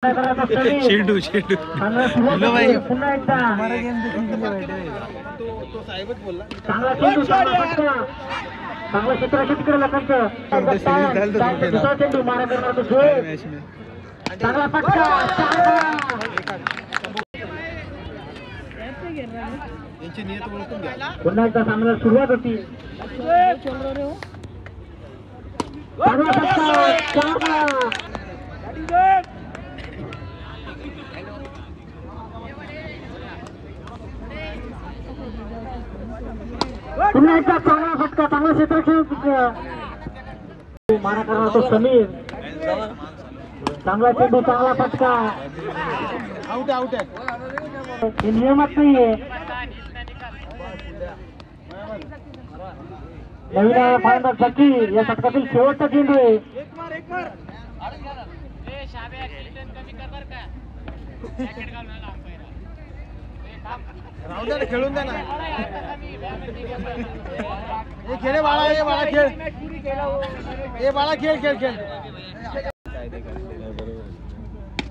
चेंडू चेंडू पुन्हा एकदा चांगला चेंडू चांगला क्षेत्राच्या तिकडे लोकांचं दुसरा चेंडू मारा करणार तो जोएब चांगला फटका पुन्हा एकदा सामन्याला सुरुवात होती चांगला फटका पुन्हा एकदा चांगला फटका चांगला क्षेत्रक्षण मारा करणार तो समीर चांगला चेंडू चांगला फटका आउट आउट आहे हे नियमात नाहीये नवीन फलंदाज झकीर या षटकातील शेवटचा चेंडू आहे खेळून द्या ना खेळ बाळा हे बाळा खेळ हे बाळा खेळ खेळ खेळ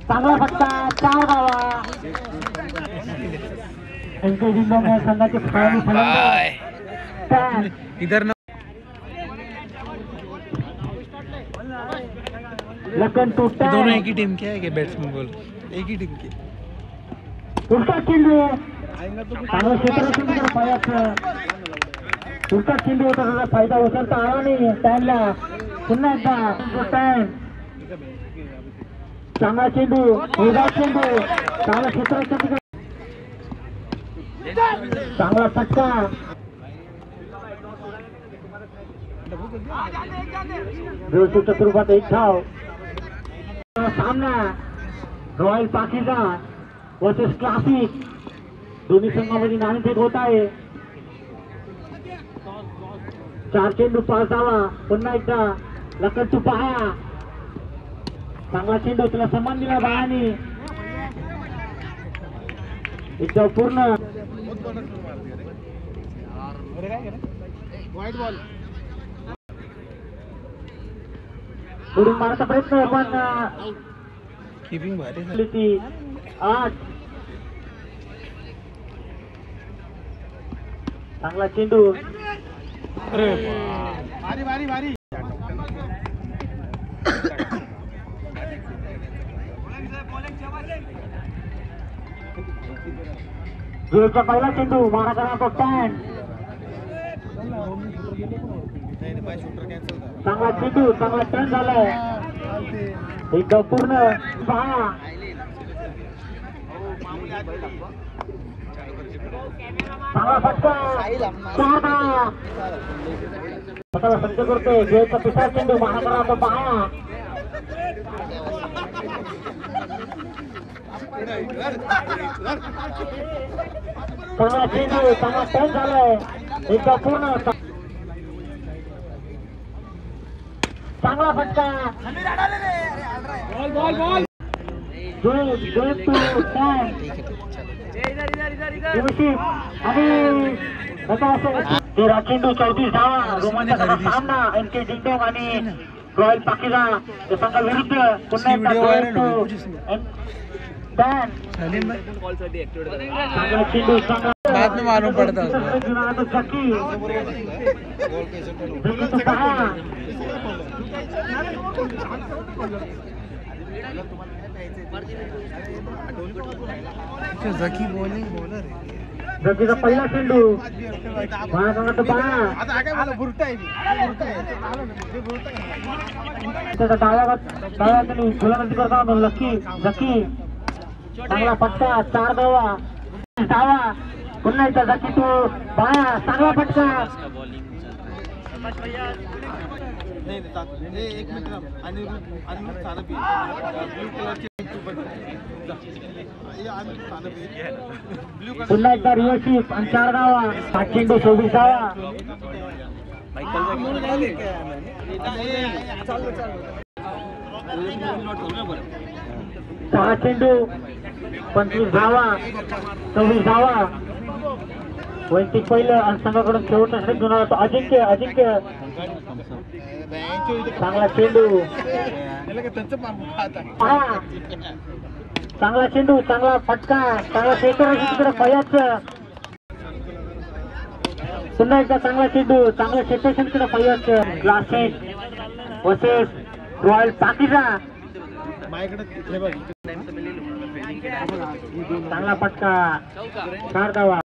चांगला फटका 4 धावा संघाचे फलंदाज इधर ना लखन टूटा दोनों एक ही टीम के है बैट्समैन बोल एक ही टीम के उलटा चेंडू चांगलं क्षेत्र पायाचं उलटा चेंडू होता त्याचा फायदा उचलता आला नाही टॅनला पुन्हा एकदा टॅन चांगला चेंडू उलटा चेंडू चांगला क्षेत्र चांगला फटका जोशीच्या स्वरूपात एक धाव सामना रॉयल पाकिस्तान वर्सेस क्लासिक दोन्ही संघामध्ये नाणेफेक होत आहे 4 चेंडू 5 धावा पुन्हा एकदा लखन तू पाया चांगला चेंडू तुला सन्मान दिला बाळाने एकदा पूर्ण व्हाईट बॉल उडून मारण्याचा प्रयत्न पण कीपिंग भारी 8 चांगला चेंडू भारी भारी भारी जोरचा पहिला चेंडू मारा करणार तो स्टँड चांगला चेंडू चांगला टर्न झालाय एकदा पूर्ण 6 चांगला फटका 4 धावा संच करतोय जोरचा दुसरा चेंडू मारा करणार तो पाया चांगला चेंडू चांगला टर्न झालाय एकदा पूर्ण चांगला फटका जोएब टू टॅन आणि 13 चेंडू 34 धावा रोमांचक सामना एनके जिंगडोंग आणि रॉयल पाकिस्तान या संघाविरुद्ध पुन्हा एकदा जोएब टू टॅन चांगला चेंडू बाद में मालूम पड़ता है जकी बॉलिंग बॉलर है जकीचा पहिला चेंडू डाव्यातून गोलंदाजी करताना लकी जकी चांगला फटका 4 धावा पुन्हा एकदा जकी तू बाया चांगला फटका पुन्हा एकदा रिओशिप आणि 4 धावा 8 चेंडू 24 धावा 6 चेंडू 25 धावा 26 धावा वैयक्तिक पहिलं आणि संघाकडून शेवटचा षटक घेऊन अजिंक्य चांगला चेंडू पहा चांगला चेंडू चांगला फटका चांगला क्षेत्र तिकडे फयाच पुन्हा एकदा चांगला चेंडू चांगलं क्षेत्र तिकडे फयाच क्लासिक वर्सेस रॉयल पाकिस्तान चांगला फटका 4 धावा